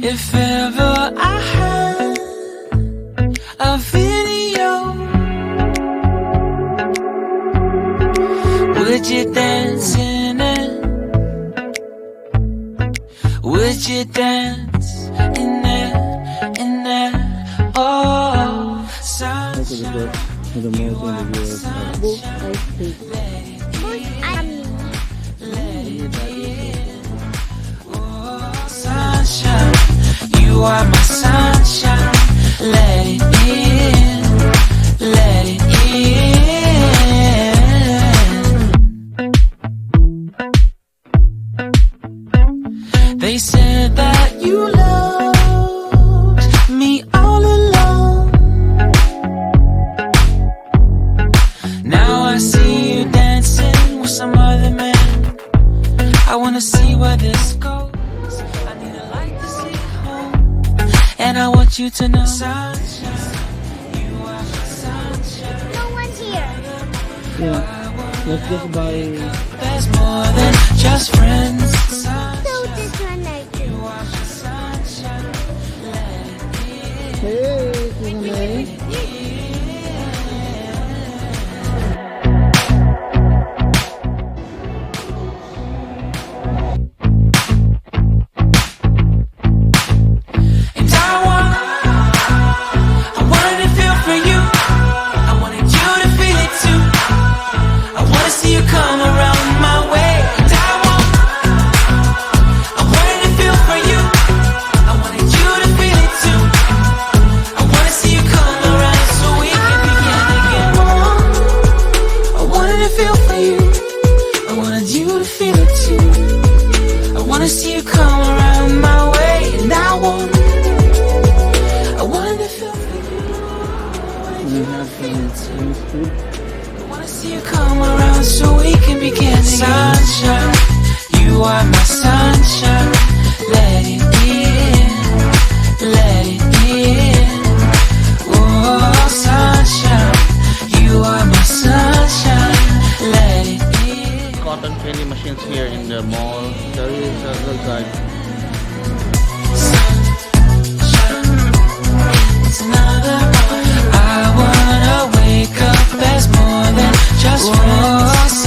If ever I had a video, would you dance in it? Would you dance in it? Oh, sunshine. The most in the US. Both are fake. Sunshine, you are my sunshine. Let it in, let it in. They said that you loved me all along. Now I see you dancing with some other man. I wanna see where this goes. I need a light to see home, and I want you to know, sunshine, you are my sunshine. No one's here. Yeah. Let's just buy. There's more than just friends. Sunshine, So this one I do. you are my sunshine. Let it in. Hey, Tina May. And I wanted to feel for you. I wanted you to feel it too. I wanna see you come around my way. And I wanted to feel for you. I wanted you to feel it too. I wanna see you come around so we can begin again. I wanted to feel for you. I wanted you to feel it too. I wanna see you come around my way. And I wanted to feel for you. We have some Chinese food. I wanna see you come around so we can begin again. Sunshine, you are my sunshine. Let it in, let it in. Oh, sunshine, you are my sunshine. Let it in. Cotton candy machines here in the mall. There is a little guy. It's another morning. I wanna wake up as more than just friends.